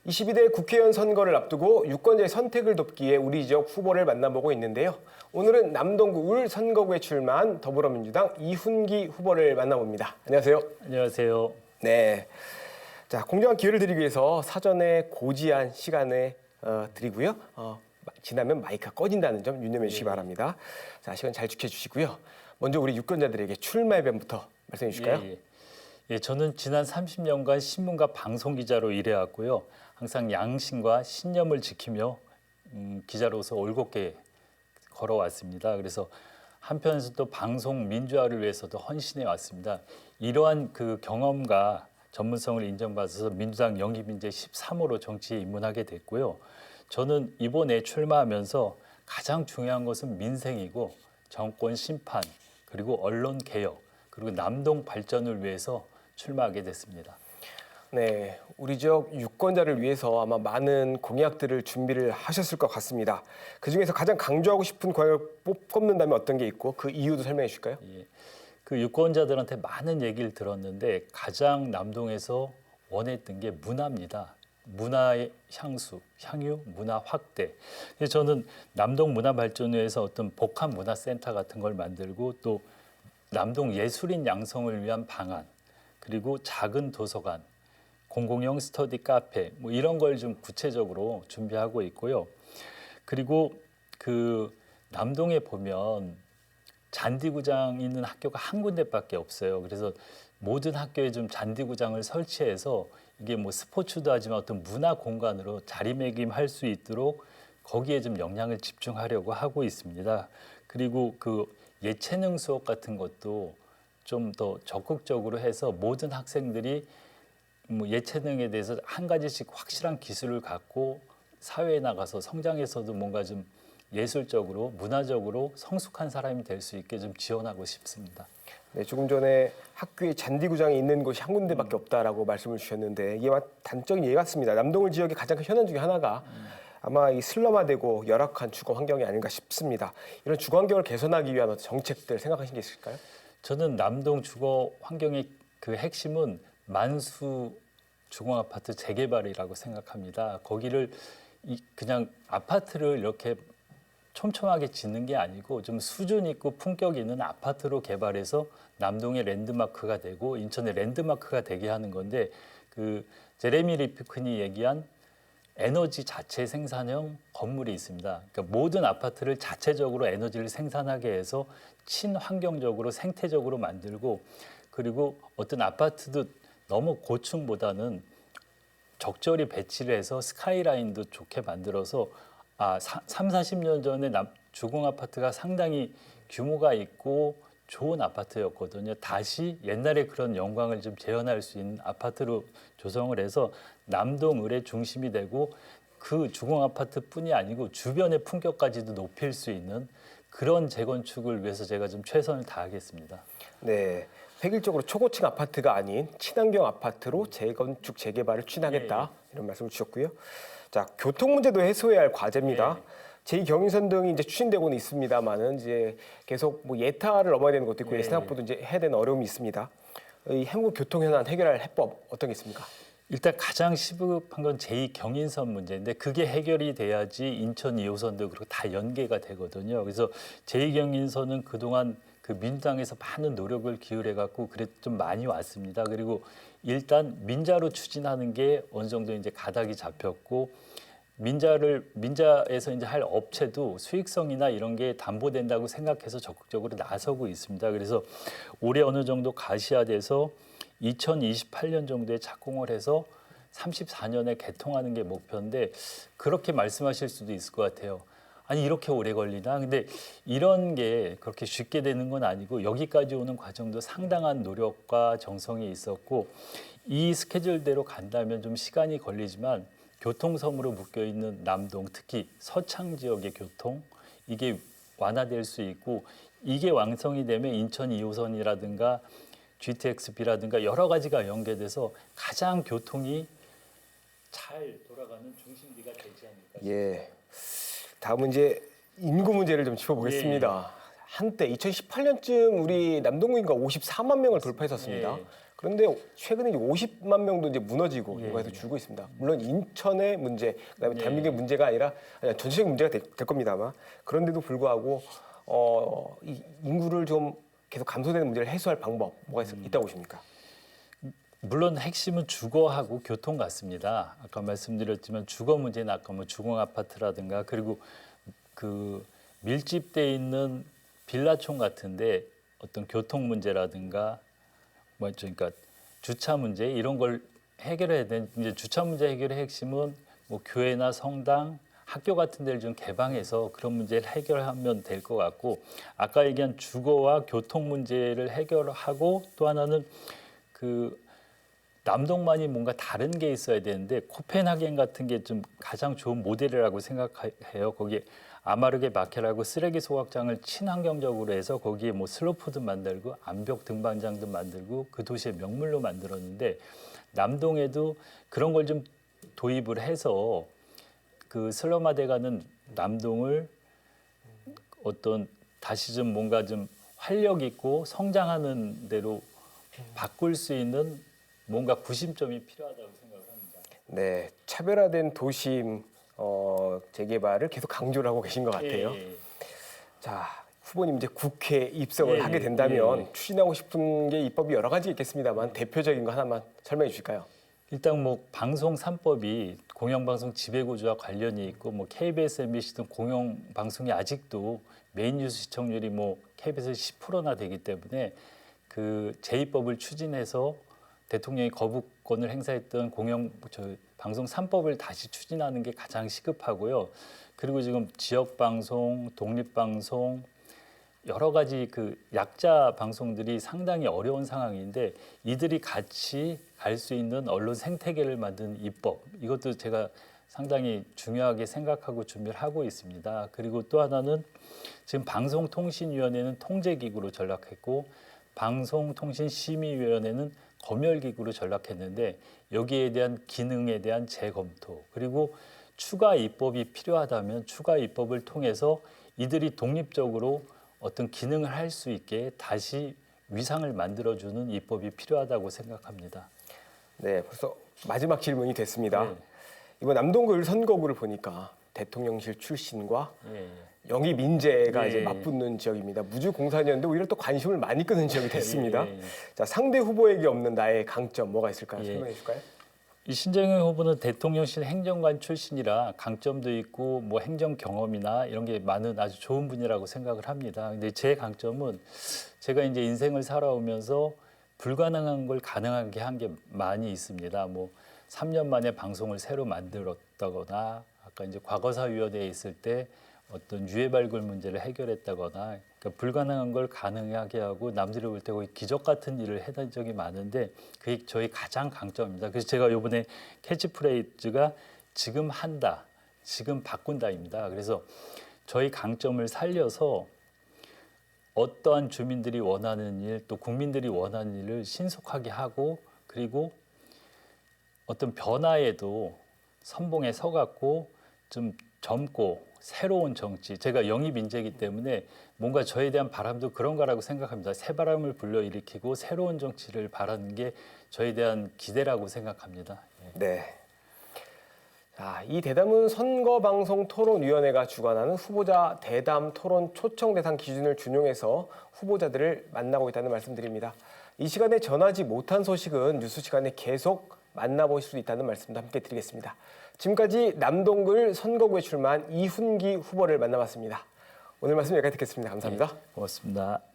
22대 국회의원 선거를 앞두고 유권자의 선택을 돕기에 우리 지역 후보를 만나보고 있는데요. 오늘은 남동구 울 선거구에 출마한 더불어민주당 이훈기 후보를 만나봅니다. 안녕하세요. 안녕하세요. 네. 자, 공정한 기회를 드리기 위해서 사전에 고지한 시간을 드리고요. 지나면 마이크가 꺼진다는 점 유념해 주시기 바랍니다. 자, 시간 잘 지켜주시고요. 먼저 우리 유권자들에게 출마의 변부터 말씀해 주실까요? 저는 지난 30년간 신문과 방송 기자로 일해왔고요. 항상 양심과 신념을 지키며 기자로서 올곧게 걸어왔습니다. 그래서 한편에서도 방송 민주화를 위해서도 헌신해 왔습니다. 이러한 그 경험과 전문성을 인정받아서 민주당 영입인재 13호로 정치에 입문하게 됐고요. 저는 이번에 출마하면서 가장 중요한 것은 민생이고 정권 심판 그리고 언론 개혁 그리고 남동 발전을 위해서 출마하게 됐습니다. 네, 우리 지역 유권자를 위해서 아마 많은 공약들을 준비를 하셨을 것 같습니다. 그중에서 가장 강조하고 싶은 공약을 꼽는다면 어떤 게 있고 그 이유도 설명해 주실까요? 그 유권자들한테 많은 얘기를 들었는데 가장 남동에서 원했던 게 문화입니다. 문화의 향유, 문화 확대. 그래서 저는 남동 문화발전회에서 어떤 복합문화센터 같은 걸 만들고 또 남동 예술인 양성을 위한 방안 그리고 작은 도서관, 공공형 스터디 카페 뭐 이런 걸 좀 구체적으로 준비하고 있고요. 그리고 그 남동에 보면 잔디구장 있는 학교가 한 군데밖에 없어요. 그래서 모든 학교에 좀 잔디구장을 설치해서 이게 뭐 스포츠도 하지만 어떤 문화 공간으로 자리매김할 수 있도록 거기에 좀 영향을 집중하려고 하고 있습니다. 그리고 그 예체능 수업 같은 것도 좀 더 적극적으로 해서 모든 학생들이 뭐 예체능에 대해서 한 가지씩 확실한 기술을 갖고 사회에 나가서 성장해서도 뭔가 좀 예술적으로 문화적으로 성숙한 사람이 될 수 있게 좀 지원하고 싶습니다. 네, 조금 전에 학교에 잔디구장이 있는 곳이 한 군데밖에 없다라고 말씀을 주셨는데 이게 단적인 예가 같습니다. 남동을 지역의 가장 큰 현안 중에 하나가 아마 이 슬럼화되고 열악한 주거 환경이 아닌가 싶습니다. 이런 주거 환경을 개선하기 위한 어떤 정책들 생각하신 게 있을까요? 저는 남동 주거 환경의 그 핵심은 만수 주공 아파트 재개발이라고 생각합니다. 거기를 그냥 아파트를 이렇게 촘촘하게 짓는 게 아니고 좀 수준 있고 품격 있는 아파트로 개발해서 남동의 랜드마크가 되고 인천의 랜드마크가 되게 하는 건데 그 제레미 리프킨이 얘기한 에너지 자체 생산형 건물이 있습니다. 그러니까 모든 아파트를 자체적으로 에너지를 생산하게 해서 친환경적으로 생태적으로 만들고 그리고 어떤 아파트도 너무 고층보다는 적절히 배치를 해서 스카이라인도 좋게 만들어서 3, 40년 전에 주공 아파트가 상당히 규모가 있고 좋은 아파트였거든요. 다시 옛날에 그런 영광을 좀 재현할 수 있는 아파트로 조성을 해서 남동 을의 중심이 되고 그 주공 아파트뿐이 아니고 주변의 품격까지도 높일 수 있는 그런 재건축을 위해서 제가 좀 최선을 다하겠습니다. 네, 획일적으로 초고층 아파트가 아닌 친환경 아파트로 재건축 재개발을 추진하겠다 이런 말씀을 주셨고요. 자, 교통 문제도 해소해야 할 과제입니다. 제2경인선 등이 이제 추진되고는 있습니다만은 이제 계속 뭐 예타를 넘어야 되는 것도 있고 생각보다 이제 해야 되는 어려움이 있습니다. 이 한국 교통 현안 해결할 해법 어떤 게 있습니까? 일단 가장 시급한 건 제2경인선 문제인데 그게 해결이 돼야지 인천 2호선도 그렇고 다 연계가 되거든요. 그래서 제2경인선은 그동안 그 민주당에서 많은 노력을 기울여 갖고 그래도 좀 많이 왔습니다. 그리고 일단 민자로 추진하는 게 어느 정도 이제 가닥이 잡혔고 민자에서 이제 할 업체도 수익성이나 이런 게 담보된다고 생각해서 적극적으로 나서고 있습니다. 그래서 올해 어느 정도 가시화돼서 2028년 정도에 착공을 해서 34년에 개통하는 게 목표인데 그렇게 말씀하실 수도 있을 것 같아요. 아니 이렇게 오래 걸리나? 근데 이런 게 그렇게 쉽게 되는 건 아니고 여기까지 오는 과정도 상당한 노력과 정성이 있었고 이 스케줄대로 간다면 좀 시간이 걸리지만 교통섬으로 묶여있는 남동 특히 서창 지역의 교통 이게 완화될 수 있고 이게 완성이 되면 인천 2호선이라든가 GTX-B라든가 여러 가지가 연계돼서 가장 교통이 잘 돌아가는 중심지가 되지 않을까 싶습니다. 다음은 이제 인구 문제를 좀 짚어보겠습니다. 한때 2018년쯤 우리 남동구 인구가 54만 명을 돌파했었습니다. 그런데 최근에 이제 50만 명도 이제 무너지고 예. 이거에서 줄고 있습니다. 물론 인천의 문제, 그다음에 예. 대한민국의 문제가 아니라 전체적인 문제가 될 겁니다 아마. 그런데도 불구하고 이 인구를 좀 계속 감소되는 문제를 해소할 방법 뭐가 있다고 보십니까? 물론 핵심은 주거하고 교통 같습니다. 아까 말씀드렸지만 주거 문제는 아까 뭐 주공 아파트라든가 그리고 그 밀집돼 있는 빌라촌 같은데 어떤 교통 문제라든가 뭐 그러니까 주차 문제 이런 걸 해결해야 되는 이제 주차 문제 해결의 핵심은 뭐 교회나 성당, 학교 같은 데를 좀 개방해서 그런 문제를 해결하면 될 것 같고 아까 얘기한 주거와 교통 문제를 해결하고 또 하나는 그 남동만이 뭔가 다른 게 있어야 되는데 코펜하겐 같은 게 좀 가장 좋은 모델이라고 생각해요. 거기에 아마르게 마케라고 쓰레기 소각장을 친환경적으로 해서 거기에 뭐 슬로프도 만들고 암벽 등반장도 만들고 그 도시의 명물로 만들었는데 남동에도 그런 걸 좀 도입을 해서 그 슬럼화돼가는 남동을 어떤 다시 좀 뭔가 좀 활력 있고 성장하는 대로 바꿀 수 있는 뭔가 구심점이 필요하다고 생각을 합니다. 네, 차별화된 도심 재개발을 계속 강조를 하고 계신 것 같아요. 예. 자, 후보님 이제 국회 입성을 예, 하게 된다면 예. 추진하고 싶은 게 입법이 여러 가지 있겠습니다만 대표적인 거 하나만 설명해 주실까요? 일단 뭐 방송 3법이 공영방송 지배구조와 관련이 있고 뭐 KBS, MBC 등 공영방송이 아직도 메인 뉴스 시청률이 뭐 KBS 10%나 되기 때문에 그 제2법을 추진해서 대통령이 거부권을 행사했던 방송 3법을 다시 추진하는 게 가장 시급하고요. 그리고 지금 지역 방송, 독립 방송 여러 가지 그 약자 방송들이 상당히 어려운 상황인데 이들이 같이 갈 수 있는 언론 생태계를 만든 입법 이것도 제가 상당히 중요하게 생각하고 준비를 하고 있습니다. 그리고 또 하나는 지금 방송통신위원회는 통제기구로 전락했고 방송통신심의위원회는 검열기구로 전락했는데 여기에 대한 기능에 대한 재검토 그리고 추가 입법이 필요하다면 추가 입법을 통해서 이들이 독립적으로 어떤 기능을 할 수 있게 다시 위상을 만들어주는 입법이 필요하다고 생각합니다. 네, 벌써 마지막 질문이 됐습니다. 네. 이번 남동구 선거구를 보니까 대통령실 출신과 예. 영입 인재가 예. 이제 맞붙는 지역입니다. 무주공산이었는데 오히려 또 관심을 많이 끄는 지역이 됐습니다. 예. 자, 상대 후보에게 없는 나의 강점 뭐가 있을까요? 예. 설명해 줄까요? 이 신정영 후보는 대통령실 행정관 출신이라 강점도 있고 뭐 행정 경험이나 이런 게 많은 아주 좋은 분이라고 생각을 합니다. 근데 제 강점은 제가 이제 인생을 살아오면서 불가능한 걸 가능하게 한 게 많이 있습니다. 뭐 3년 만에 방송을 새로 만들었다거나 아까 이제 과거사위원회에 있을 때 어떤 유해 발굴 문제를 해결했다거나 그러니까 불가능한 걸 가능하게 하고 남들이 볼 때 거의 기적 같은 일을 해낸 적이 많은데 그게 저희 가장 강점입니다. 그래서 제가 이번에 캐치프레이즈가 지금 한다, 지금 바꾼다입니다. 그래서 저희 강점을 살려서 어떠한 주민들이 원하는 일, 또 국민들이 원하는 일을 신속하게 하고 그리고 어떤 변화에도 선봉에 서갖고 좀 젊고 새로운 정치, 제가 영입 인재이기 때문에 뭔가 저에 대한 바람도 그런 거라고 생각합니다. 새바람을 불러일으키고 새로운 정치를 바라는 게 저에 대한 기대라고 생각합니다. 예. 네. 자, 이 대담은 선거방송토론위원회가 주관하는 후보자 대담 토론 초청 대상 기준을 준용해서 후보자들을 만나고 있다는 말씀드립니다. 이 시간에 전하지 못한 소식은 뉴스 시간에 계속 만나보실 수 있다는 말씀도 함께 드리겠습니다. 지금까지 남동구 선거구에 출마한 이훈기 후보를 만나봤습니다. 오늘 말씀 여기까지 듣겠습니다. 감사합니다. 고맙습니다.